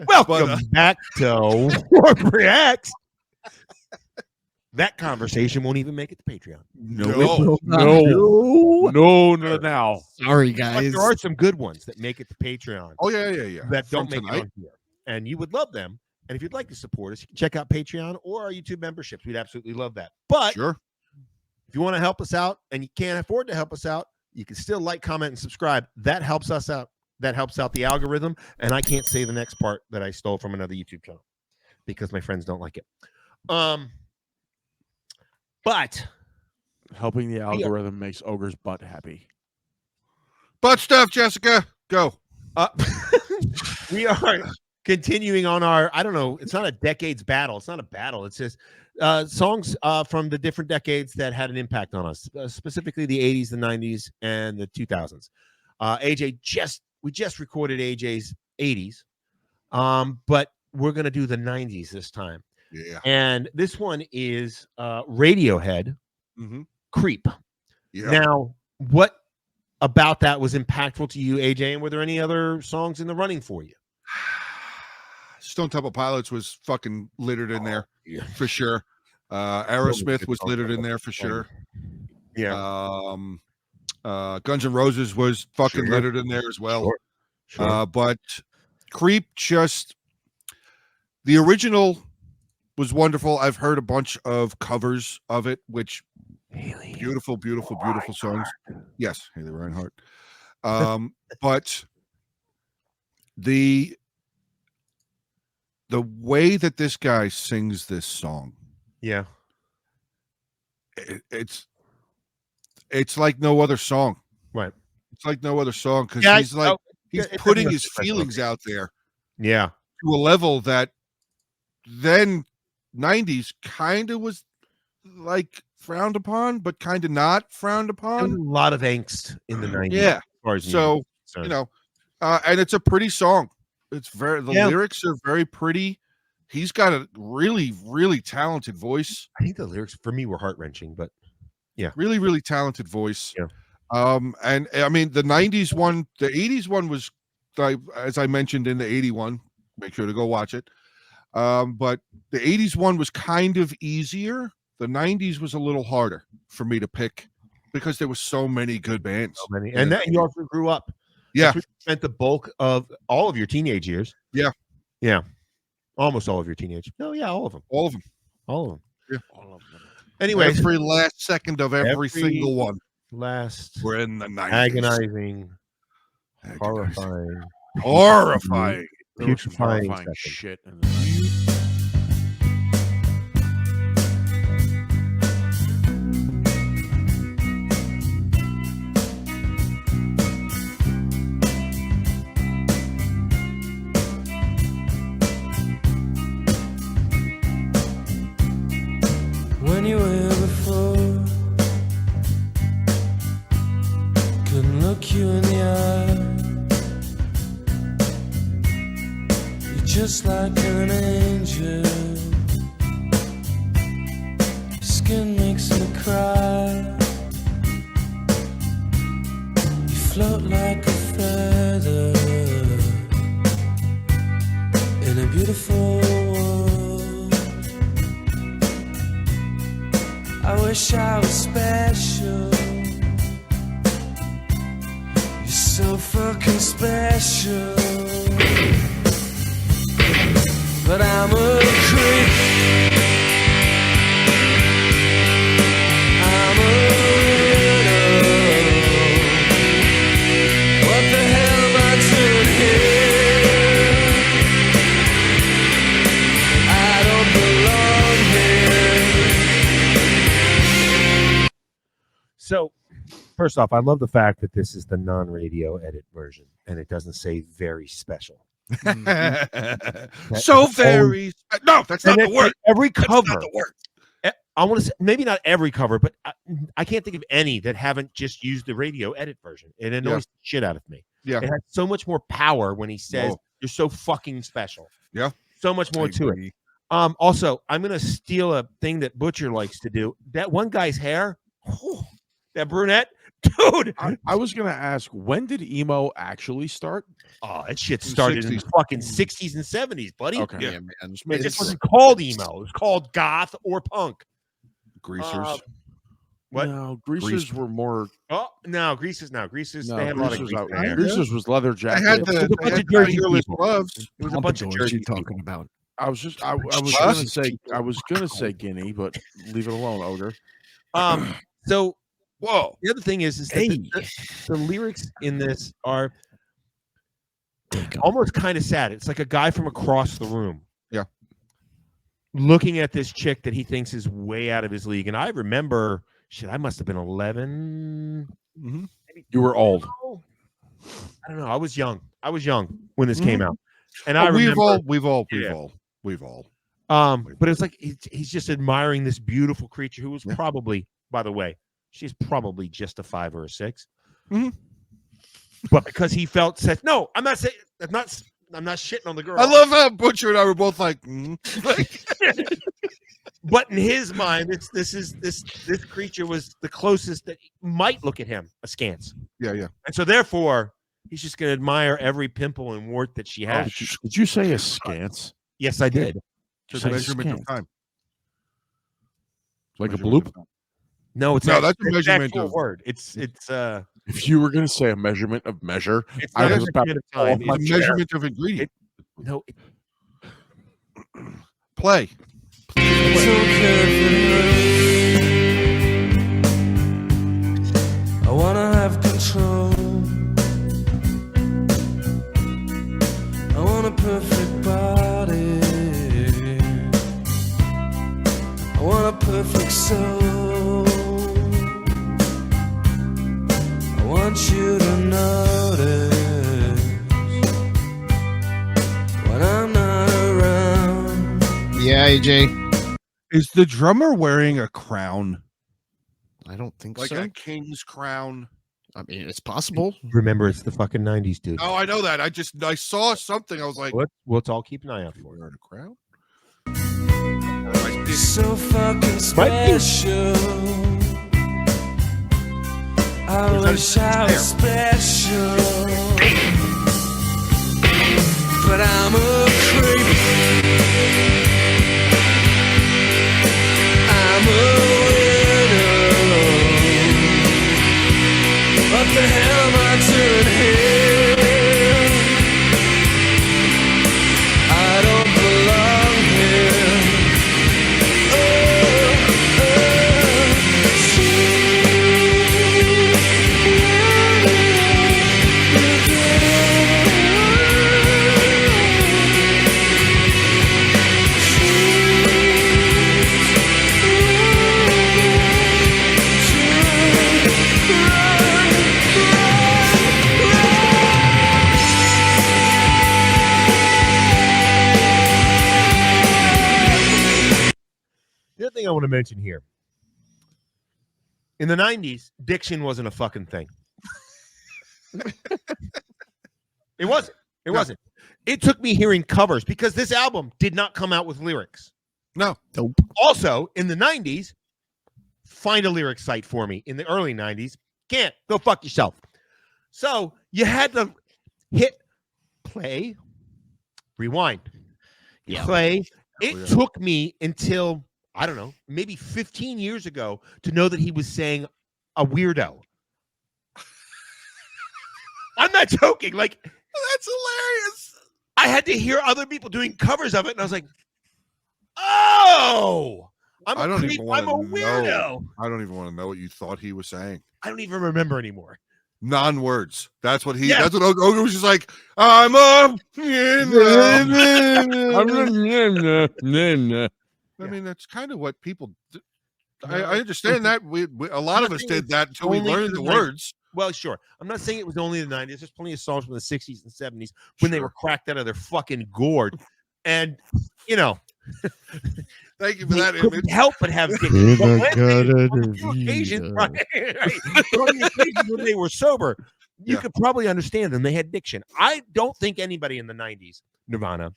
Welcome back to WARRP Reacts. That conversation won't even make it to Patreon. No. Now. Sorry, But guys. there are some good ones that make it to Patreon. Oh, yeah. That don't make it on here. And you would love them. And if you'd like to support us, you can check out Patreon or our YouTube memberships. We'd absolutely love that. But Sure. if you want to help us out and you can't afford to help us out, you can still like, comment, and subscribe. That helps us out. That helps out the algorithm. And I can't say the next part that I stole from another YouTube channel because my friends don't like it. But helping the algorithm makes Ogre's butt happy. Butt stuff, Jessica. Go. We are continuing on our, I don't know, it's not a decades battle. It's not a battle. It's just songs from the different decades that had an impact on us, specifically the 80s, the 90s, and the 2000s. We just recorded AJ's 80s, but we're going to do the 90s this time. Yeah. And this one is Radiohead, Creep. Yeah. Now, what about that was impactful to you, AJ? And were there any other songs in the running for you? Stone Temple Pilots was fucking littered in there for sure. Aerosmith was littered in there for sure. Yeah. Guns N' Roses was fucking littered in there as well. Sure. But Creep, just the original was wonderful. I've heard a bunch of covers of it, which beautiful songs. Yes, Haley Reinhart. But the way that this guy sings this song, it's like no other song. Right. It's like no other song because he's putting his feelings out there. Yeah. To a level that then 90s kind of was like frowned upon, but kind of not frowned upon. There was a lot of angst in the 90s. Yeah. As far as so, you know, and it's a pretty song. It's the lyrics are very pretty. He's got a really, really talented voice. I think the lyrics for me were heart-wrenching, but yeah. Really, really talented voice. Yeah. And I mean, the 90s one, the 80s one was, as I mentioned in the 81, make sure to go watch it. But the 80s one was kind of easier. The 90s was a little harder for me to pick because there was so many good bands. So many. And that you also grew up. Yeah. You spent the bulk of all of your teenage years. Yeah. Yeah. Almost all of your teenage. No, yeah, all of them. All of them. All of them. Yeah. All of them. Anyway, every last second of every single one. We're in the 90s. Agonizing. Horrifying. Putrefying shit. When you were before, couldn't look you in the eye. You're just like an angel. Your skin makes me cry. You float like a feather in a beautiful world. I wish I was special. You're so fucking special. But I'm a creep. I'm a weirdo. What the hell am I doing here? I don't belong here. So, first off, I love the fact that this is the non-radio edit version, and it doesn't say very special. So very no, that's not the word. Every cover, that's not the word. I want to say maybe not every cover, but I can't think of any that haven't just used the radio edit version. It annoys the shit out of me. Yeah, it has so much more power when he says you're so fucking special. Yeah, so much more to it. Also, I'm gonna steal a thing that Butcher likes to do. That one guy's hair, that brunette, dude. I was gonna ask, when did emo actually start? Oh, that shit In the started in the 60s. fucking 60s and 70s, buddy. Okay. Yeah. man. It just It's- wasn't called emo. It was called goth or punk. Greasers. What? No, greasers were more. Oh, no, Greasers. No, Greasers. No, they had a lot of greasers grease out. in there. Greasers was leather They jacket. had It the, was a they bunch had of the Jersey fingerless people. gloves. It was a bunch of Pompadours Jersey you talking people. about? I was gonna say Guinea, but leave it alone, Ogre. So Whoa. the other thing is that the lyrics in this are almost kind of sad. It's like a guy from across the room. Yeah. Looking at this chick that he thinks is way out of his league. And I remember, shit, I must have been 11. Mhm. You were old. I don't know. I was young when this came out. And Oh, I remember, we've all. but it's like he's just admiring this beautiful creature who was probably, by the way, she's probably just a 5 or a 6. Mhm. But because he felt said, no, I'm not saying I'm not shitting on the girl. I love how Butcher and I were both like, But in his mind, this creature was the closest that might look at him askance. yeah. And so therefore, he's just gonna admire every pimple and wart that she has. Did you say askance? Yes, I did. To Say the measurement scant. of time. Like a Measurement bloop? of time. No, it's No, not, that's a it's measurement actual of- word. It's If you were gonna say a measurement of measure, it's I not a was about measurement of to time. fall off It's The measurement of ingredient. no, Play. I wanna have control. I want a perfect body. I want a perfect soul. I want you to notice when I'm not around. Yeah, AJ. Is the drummer wearing a crown? I don't think Like so. a king's crown? I mean, it's possible. remember it's the fucking 90s, dude. Oh, I know that. I saw something. I was like, Let's all keep an eye out for it. wearing a crown? You're so fucking Might be. special. I There's wish that I was special, but I'm a creep. I'm a widow. What the hell am I doing here? I don't belong here. The other thing I want to mention here. In the 90s, diction wasn't a fucking thing. It wasn't. It wasn't. It took me hearing covers because this album did not come out with lyrics. No. Nope. Also, in the 90s, find a lyric site for me. In the early 90s, can't. Go fuck yourself. So you had to hit play, rewind, Yeah. play. It yeah. took me until, I don't know, maybe 15 years ago to know that he was saying a weirdo. I'm not joking. Like, That's hilarious. I had to hear other people doing covers of it, and I was like, "Oh, I'm I a don't creep. even wanna I'm a weirdo." know. I don't even want to know what you thought he was saying. I don't even remember anymore. Non-words. That's what he. Yeah. That's what Ogre was just like. I'm a. I mean, that's kind of what people. I understand that. We a lot of us did that until we only learned for the the words. Well, sure. I'm not saying it was only the 90s. There's plenty of songs from the 60s and 70s when they Sure. were cracked out of their fucking gourd, and you know, Thank you for they that couldn't image. help but have diction. But when they- on the occasions, right, right. But on the occasions when they were sober, you Yeah. could probably understand them. They had diction. I don't think anybody in the 90s, Nirvana,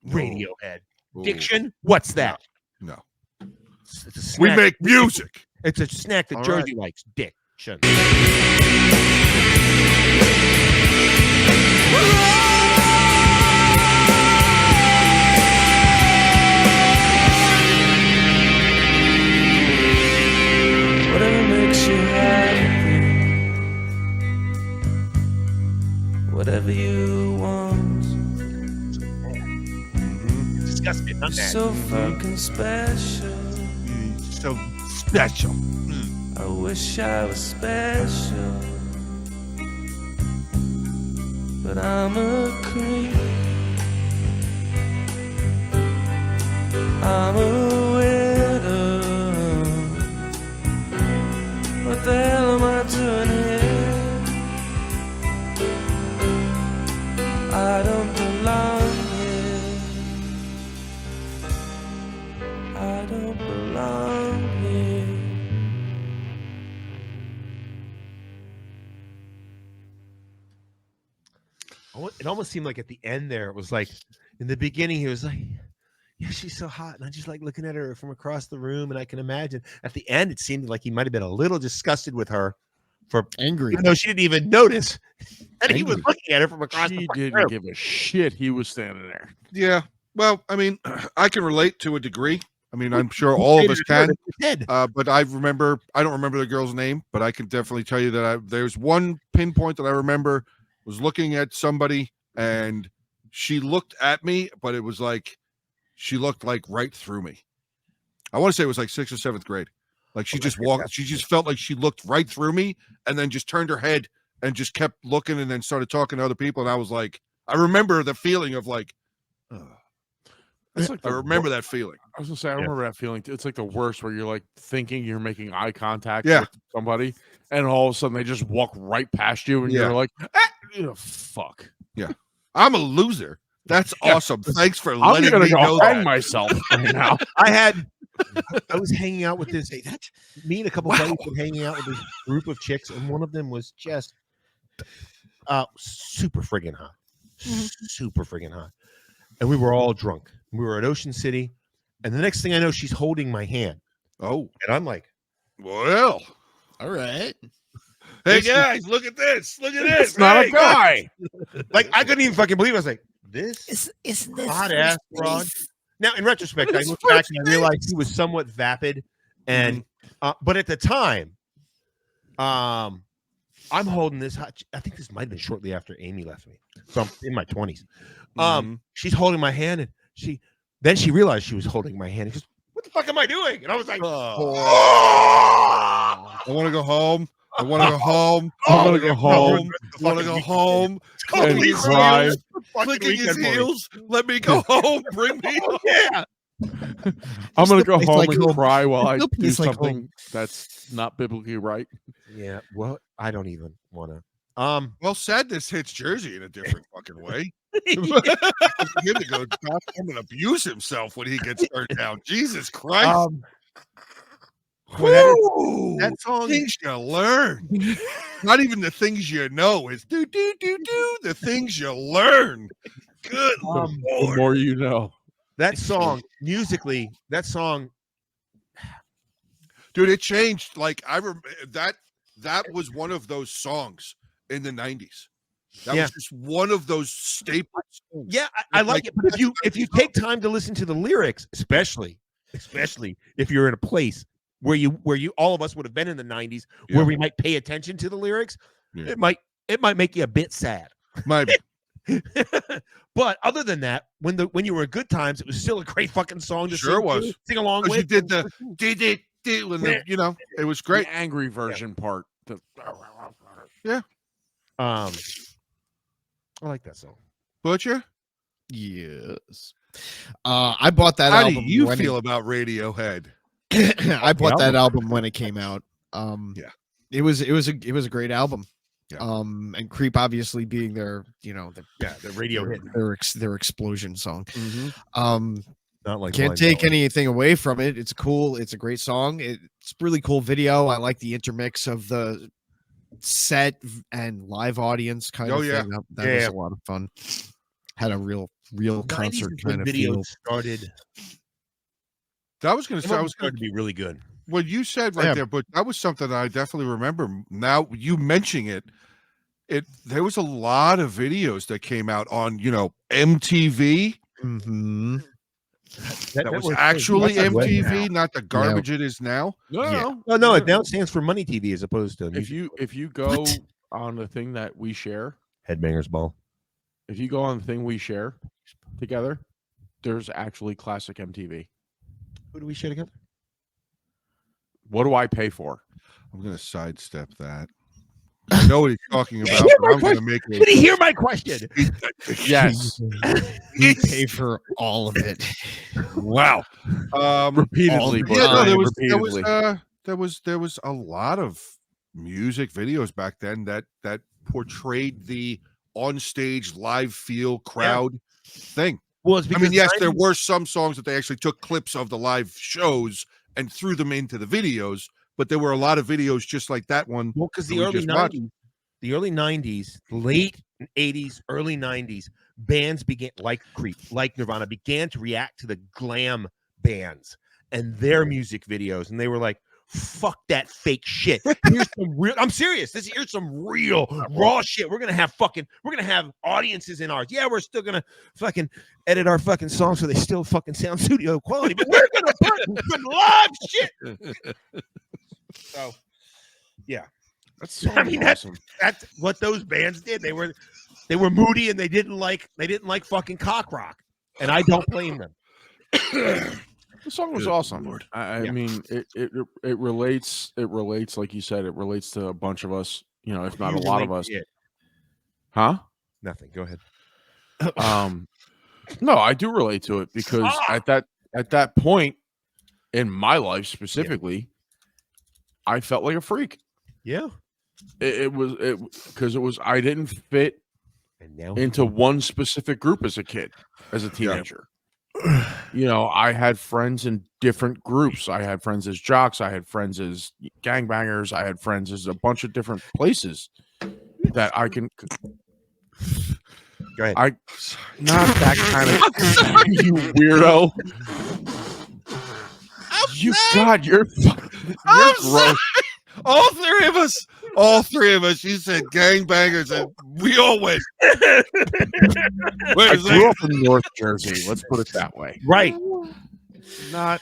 No. Radiohead, Ooh, diction. What's that? No. It's a We snack. make music. It's a snack that All Jersey likes. Dick. Whatever makes you happy, whatever you want, Disgusting. Not that. so fucking special. So special. I wish I was special, but I'm a creep. I'm a widow. What the hell am I doing here? I don't belong here. I don't belong here. It almost seemed like at the end there, it was like in the beginning, he was like, yeah, she's so hot. And I just like looking at her from across the room. And I can imagine at the end, it seemed like he might have been a little disgusted with her for Angry. even though she didn't even notice that he was Angry. looking at her from across She the fucking didn't room. give a shit. He was standing there. Yeah. Well, I mean, I can relate to a degree. I mean, I'm sure all of us can. But I don't remember the girl's name, but I can definitely tell you that there's one pinpoint that I remember was looking at somebody and she looked at me, but it was like, she looked like right through me. I want to say it was like 6th or 7th grade. Like she just walked, she just felt like she looked right through me and then just turned her head and just kept looking and then started talking to other people. And I was like, I remember the feeling of like, That's like I remember that feeling. I was gonna say, I remember that feeling. It's like the worst where you're like thinking you're making eye contact Yeah. with somebody, and all of a sudden they just walk right past you, and Yeah. you're like, fuck. I'm a loser. That's awesome. Thanks for I'm letting gonna me go know hang that. myself right now. I was hanging out with this. Me and a couple buddies were hanging out with this group of chicks, and one of them was just super friggin' hot. Super friggin' hot. And we were all drunk. We were at Ocean City, and the next thing I know, she's holding my hand. Oh, And I'm like, well. All right. Hey guys, look at this. Look at this. It's not Hey, a guy. like I couldn't even fucking believe it. I was like, this Isn't hot ass broad. Now, in retrospect, I look back and I realized he was somewhat vapid, and but at the time, I'm holding this hot. I think this might have been shortly after Amy left me, so I'm in my 20s. She's holding my hand, and she realized she was holding my hand. She goes, "What the fuck am I doing?" And I was like, I want to go home. I want to go home. I want to go home. I want to go home. And Clicking his cry. heels. Clicking his heels. Let me go home. Bring me home. yeah. I'm gonna the go place home like and home. cry while I No do place like something home. that's not biblically right. Yeah. Well, I don't even want to. Well, sadness hits Jersey in a different fucking way. Him to go back home and abuse himself when he gets turned down. Jesus Christ. That song. Things you learn. Not even the things you know. It's do. The things you learn. Good The Lord. more you know. That song, musically, Dude, it changed. Like I remember that was one of those songs in the 90s. That was just one of those staple songs. Yeah, I like it. But if you take time to listen to the lyrics, especially if you're in a place where you all of us would have been in the 90s, Yeah. where we might pay attention to the lyrics, Yeah. it might make you a bit sad. Maybe. But other than that, when you were at good times, it was still a great fucking song to Sure was. sing along Because with. you did the when the, it was great. The angry version part. I like that song. Butcher, Yes. I bought that how do album. you when feel about Radiohead? I bought that album when it came out. Yeah. It was a great album. Yeah. And Creep obviously being their, The radio hit. their explosion song. Mm-hmm. Not like Can't Blind take Melon. anything away from it. It's cool. It's a great song. It's a really cool video. I like the intermix of the set and live audience kind Oh, of yeah. thing. That was a lot of fun. Had a real 90s concert is when kind of videos feel. started. I was going to say, I was started to be really good. what you said right Yeah. there, but that was something that I definitely remember. Now you mentioning it, there was a lot of videos that came out on MTV. Mm-hmm. That was was actually that's like MTV, not the garbage it is now. No, Yeah. no, Oh no, it now stands for Money TV as opposed to If you go on the thing that we share, Headbangers Ball. if you go on the thing we share together, there's actually classic MTV. Who do we share together? What do I pay for? I'm going to sidestep that. I know what he's talking about, but I'm going to make Did he hear my question? Yes, We pay for all of it. Wow. repeatedly. the but Yeah, no, time, there was a lot of music videos back then that portrayed the on-stage live feel crowd thing. Well, it's I because mean, yes, there were some songs that they actually took clips of the live shows and threw them into the videos, but there were a lot of videos just like that one. Well, because that the we early just watched. '90s, late '80s, early '90s, bands began like Creep, like Nirvana, began to react to the glam bands and their music videos, and they were like, "Fuck that fake shit. Here's some real. I'm serious. Here's some real raw shit. We're gonna have audiences in ours. Yeah, we're still gonna fucking edit our fucking songs so they still fucking sound studio quality, but we're gonna put some live shit." So, yeah. That's I mean, that's awesome. what those bands did. They were moody and they didn't like fucking cock rock, and I don't blame them. The song was awesome. I Yeah. mean, it relates like you said, it relates to a bunch of us. If not You a lot of relate us. to it. Huh? Nothing. Go ahead. No, I do relate to it because at that point in my life specifically, I felt like a freak. Yeah. It was because I didn't fit And now into one specific group as a kid, as a teenager. I had friends in different groups. I had friends as jocks. I had friends as gangbangers. I had friends as a bunch of different places that I can. Go ahead. Not that kind of you weirdo. You're gross. All three of us. You said gangbangers, and we all went. Wait I a grew second. up in North Jersey. Let's put it that way. Right. Not.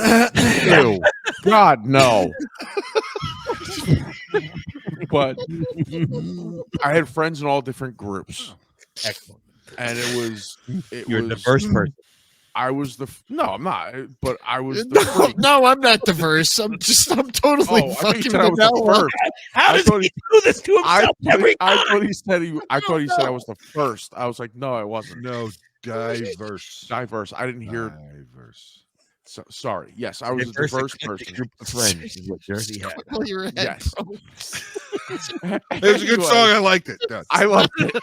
Ew. God, no. But I had friends in all different groups, Excellent. and You're a diverse person. I was no, I'm not. But I was the freak. No, I'm not diverse. I'm totally Oh, I thought fucking you said I was with that the one. first. How does he do this to himself every I time? thought he said I was the first. I was like, no, I wasn't. No, diverse. Diverse. I didn't hear. Diverse. So, sorry. Yes, I was a diverse person. Group of friends is what Jersey had. Well, your head, Yes. bro. It was a good song. I liked it. Done. I loved it.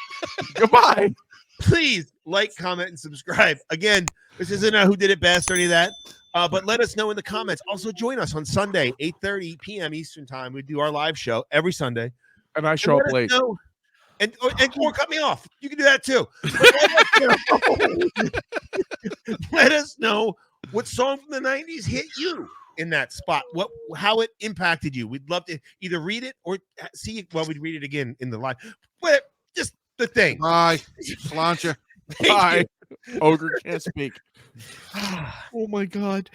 Goodbye. Please like, comment, and subscribe. Again, this isn't a who did it best or any of that. But let us know in the comments. Also, join us on Sunday, 8:30 p.m. Eastern Time. We do our live show every Sunday. And I show Let up us late. know- or cut me off. You can do that too. Let us know what song from the 90s hit you in that spot. How it impacted you. We'd love to either read it or see it. Well, we'd read it again in the live. But just the thing. Bye. Sláinte. Thank Bye. Ogre can't speak. Oh my god.